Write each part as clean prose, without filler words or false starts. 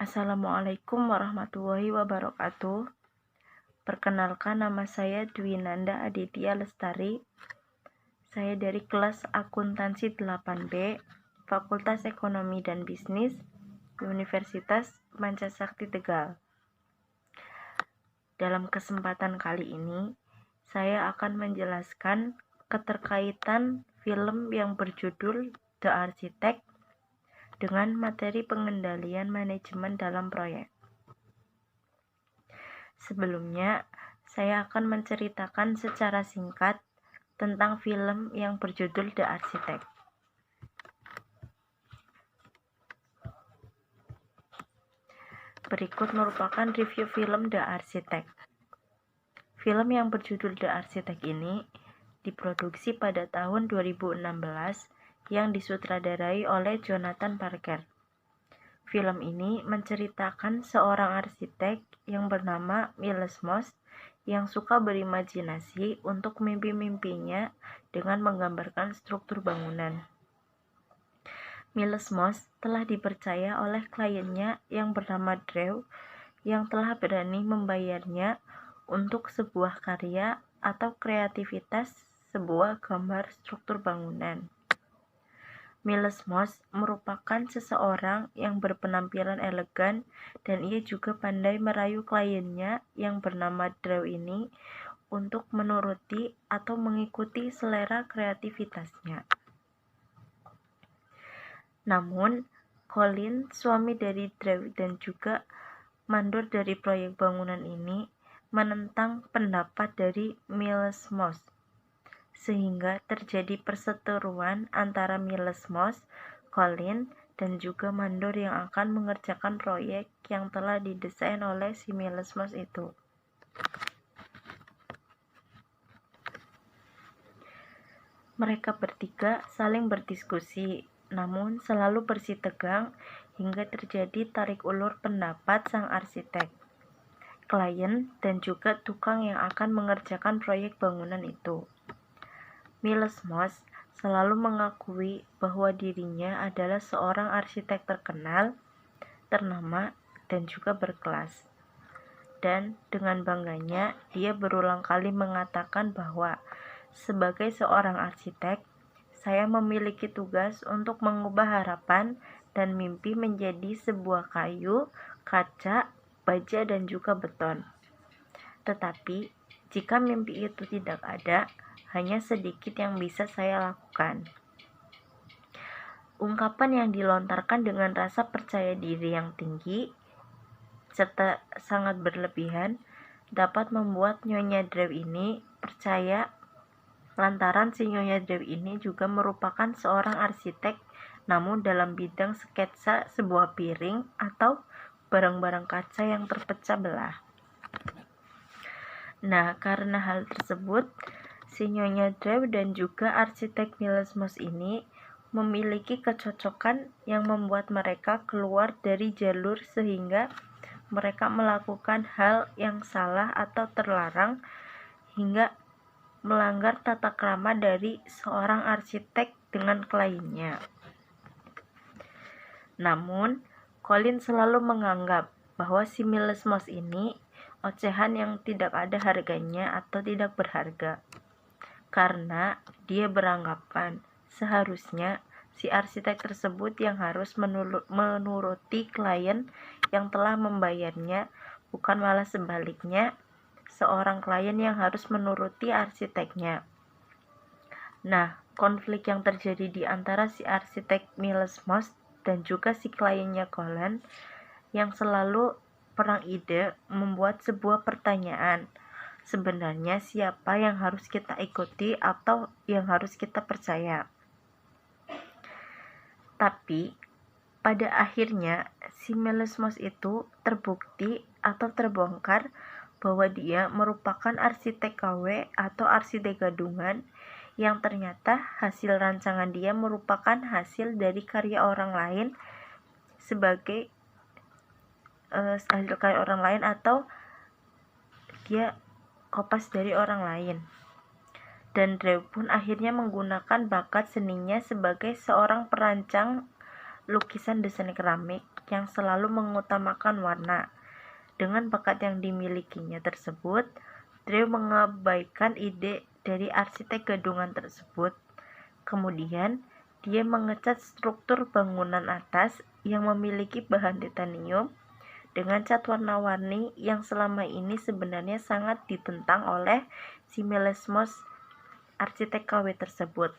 Assalamualaikum warahmatullahi wabarakatuh. Perkenalkan, nama saya Dwi Nanda Aditya Lestari. Saya dari kelas Akuntansi 8B, Fakultas Ekonomi dan Bisnis, Universitas Pancasakti Tegal. Dalam kesempatan kali ini, saya akan menjelaskan keterkaitan film yang berjudul The Architect dengan materi pengendalian manajemen dalam proyek. Sebelumnya, saya akan menceritakan secara singkat tentang film yang berjudul The Architect. Berikut merupakan review film The Architect. Film yang berjudul The Architect ini diproduksi pada tahun 2016 yang disutradarai oleh Jonathan Parker. Film ini menceritakan seorang arsitek yang bernama Miles Moss yang suka berimajinasi untuk mimpi-mimpinya dengan menggambarkan struktur bangunan. Miles Moss telah dipercaya oleh kliennya yang bernama Drew yang telah berani membayarnya untuk sebuah karya atau kreativitas sebuah gambar struktur bangunan. Miles Moss merupakan seseorang yang berpenampilan elegan dan ia juga pandai merayu kliennya yang bernama Drew ini untuk menuruti atau mengikuti selera kreativitasnya. Namun, Colin, suami dari Drew dan juga mandor dari proyek bangunan ini, menentang pendapat dari Miles Moss, sehingga terjadi perseteruan antara Miles Moss, Colin, dan juga mandor yang akan mengerjakan proyek yang telah didesain oleh si Miles Moss itu. Mereka bertiga saling berdiskusi, namun selalu bersitegang hingga terjadi tarik ulur pendapat sang arsitek, klien, dan juga tukang yang akan mengerjakan proyek bangunan itu. Miles Moss selalu mengakui bahwa dirinya adalah seorang arsitek terkenal, ternama, dan juga berkelas. Dan dengan bangganya, dia berulang kali mengatakan bahwa sebagai seorang arsitek, saya memiliki tugas untuk mengubah harapan dan mimpi menjadi sebuah kayu, kaca, baja, dan juga beton. Tetapi, jika mimpi itu tidak ada, hanya sedikit yang bisa saya lakukan. Ungkapan yang dilontarkan dengan rasa percaya diri yang tinggi serta sangat berlebihan dapat membuat Nyonya Drew ini percaya lantaran si Nyonya Drew ini juga merupakan seorang arsitek namun dalam bidang sketsa sebuah piring atau barang-barang kaca yang terpecah belah. Nah, karena hal tersebut, si Nyonya Drew dan juga arsitek Miles Moss ini memiliki kecocokan yang membuat mereka keluar dari jalur sehingga mereka melakukan hal yang salah atau terlarang hingga melanggar tata krama dari seorang arsitek dengan kliennya. Namun, Colin selalu menganggap bahwa si Miles Moss ini ocehan yang tidak ada harganya atau tidak berharga, karena dia beranggapan seharusnya si arsitek tersebut yang harus menuruti klien yang telah membayarnya, bukan malah sebaliknya, seorang klien yang harus menuruti arsiteknya. Nah, konflik yang terjadi di antara si arsitek Miles Moss dan juga si kliennya Colin yang selalu perang ide membuat sebuah pertanyaan. Sebenarnya siapa yang harus kita ikuti atau yang harus kita percaya? Tapi pada akhirnya si Miles Moss itu terbukti atau terbongkar bahwa dia merupakan arsitek KW atau arsitek gadungan yang ternyata hasil rancangan dia merupakan hasil dari karya orang lain sebagai hasil karya orang lain atau dia kopas dari orang lain. Dan Drew pun akhirnya menggunakan bakat seninya sebagai seorang perancang lukisan desain keramik yang selalu mengutamakan warna. Dengan bakat yang dimilikinya tersebut, Drew mengabaikan ide dari arsitek gedungan tersebut. Kemudian, dia mengecat struktur bangunan atas yang memiliki bahan titanium dengan cat warna-warni yang selama ini sebenarnya sangat ditentang oleh si Melesmos, arsitek KW tersebut.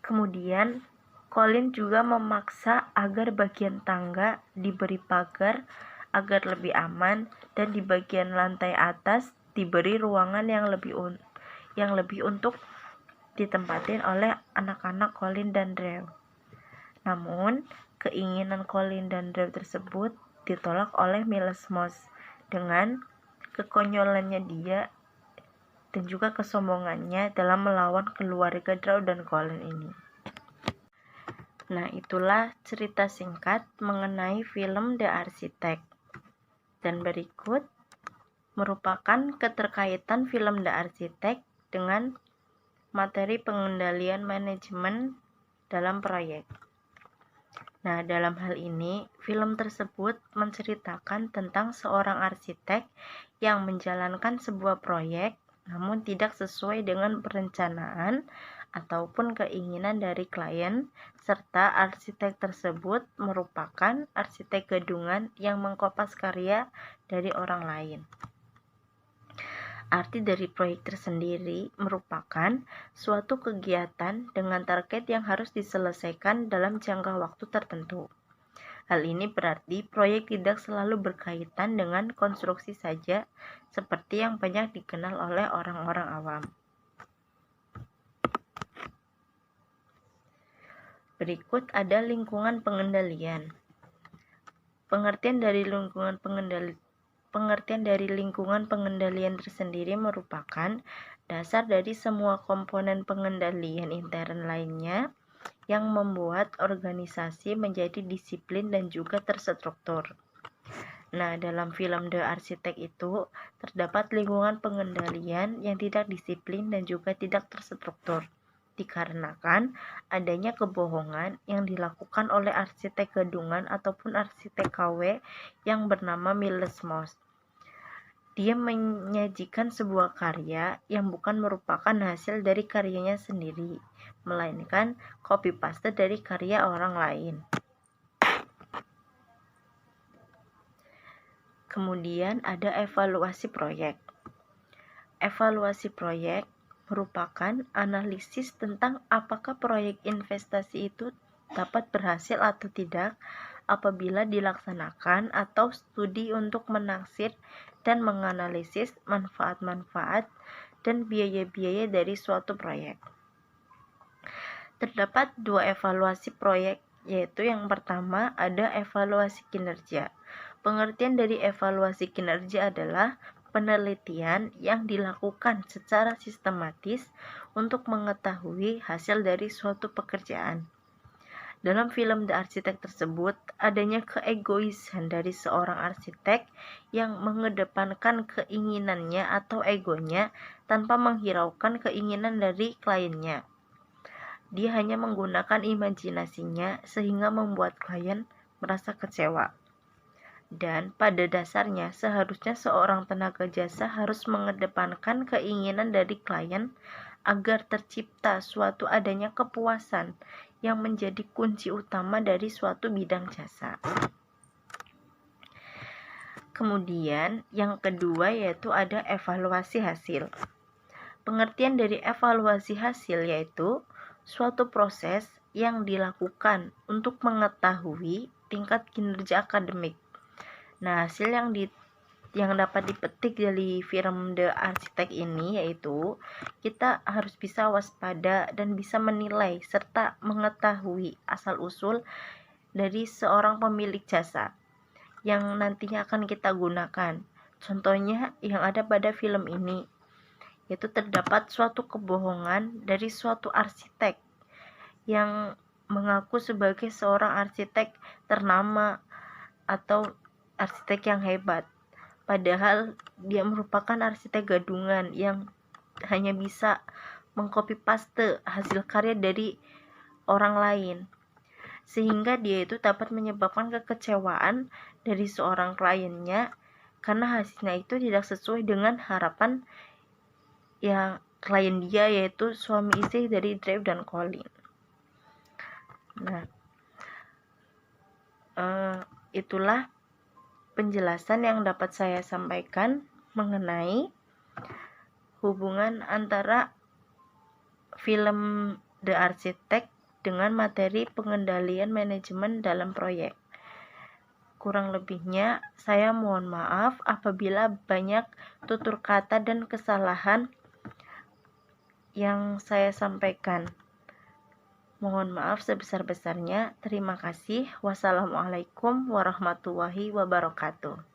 Kemudian, Colin juga memaksa agar bagian tangga diberi pagar agar lebih aman, dan di bagian lantai atas diberi ruangan yang lebih untuk ditempatin oleh anak-anak Colin dan Drew. Namun, keinginan Colin dan Drew tersebut ditolak oleh Melesmos dengan kekonyolannya dia dan juga kesombongannya dalam melawan keluarga Drew dan Colin ini. Nah, itulah cerita singkat mengenai film The Architect. Dan berikut merupakan keterkaitan film The Architect dengan materi pengendalian manajemen dalam proyek. Nah, dalam hal ini, film tersebut menceritakan tentang seorang arsitek yang menjalankan sebuah proyek namun tidak sesuai dengan perencanaan ataupun keinginan dari klien, serta arsitek tersebut merupakan arsitek gedungan yang mengkopas karya dari orang lain. Arti dari proyek tersendiri merupakan suatu kegiatan dengan target yang harus diselesaikan dalam jangka waktu tertentu. Hal ini berarti proyek tidak selalu berkaitan dengan konstruksi saja, seperti yang banyak dikenal oleh orang-orang awam. Berikut ada lingkungan pengendalian. Pengertian dari lingkungan pengendalian tersendiri merupakan dasar dari semua komponen pengendalian intern lainnya yang membuat organisasi menjadi disiplin dan juga terstruktur. Nah, dalam film The Architect itu terdapat lingkungan pengendalian yang tidak disiplin dan juga tidak terstruktur, dikarenakan adanya kebohongan yang dilakukan oleh arsitek gedungan ataupun arsitek KW yang bernama Melesmos. Dia menyajikan sebuah karya yang bukan merupakan hasil dari karyanya sendiri, melainkan copy paste dari karya orang lain. Kemudian ada evaluasi proyek. Evaluasi proyek merupakan analisis tentang apakah proyek investasi itu dapat berhasil atau tidak apabila dilaksanakan, atau studi untuk menaksir dan menganalisis manfaat-manfaat dan biaya-biaya dari suatu proyek. Terdapat dua evaluasi proyek, yaitu yang pertama ada evaluasi kinerja. Pengertian dari evaluasi kinerja adalah penelitian yang dilakukan secara sistematis untuk mengetahui hasil dari suatu pekerjaan. Dalam film The Architect tersebut, adanya keegoisan dari seorang arsitek yang mengedepankan keinginannya atau egonya tanpa menghiraukan keinginan dari kliennya. Dia hanya menggunakan imajinasinya sehingga membuat klien merasa kecewa. Dan pada dasarnya seharusnya seorang tenaga jasa harus mengedepankan keinginan dari klien agar tercipta suatu adanya kepuasan yang menjadi kunci utama dari suatu bidang jasa. Kemudian yang kedua yaitu ada evaluasi hasil. Pengertian dari evaluasi hasil yaitu suatu proses yang dilakukan untuk mengetahui tingkat kinerja akademik. Nah, hasil yang dapat dipetik dari film The Architect ini yaitu kita harus bisa waspada dan bisa menilai serta mengetahui asal-usul dari seorang pemilik jasa yang nantinya akan kita gunakan. Contohnya yang ada pada film ini, yaitu terdapat suatu kebohongan dari suatu arsitek yang mengaku sebagai seorang arsitek ternama atau arsitek yang hebat. Padahal dia merupakan arsitek gadungan yang hanya bisa mengcopy paste hasil karya dari orang lain, sehingga dia itu dapat menyebabkan kekecewaan dari seorang kliennya karena hasilnya itu tidak sesuai dengan harapan yang klien dia, yaitu suami istri dari Dave dan Colin. Nah, itulah penjelasan yang dapat saya sampaikan mengenai hubungan antara film The Architect dengan materi pengendalian manajemen dalam proyek. Kurang lebihnya, saya mohon maaf apabila banyak tutur kata dan kesalahan yang saya sampaikan. Mohon maaf sebesar-besarnya. Terima kasih. Wassalamualaikum warahmatullahi wabarakatuh.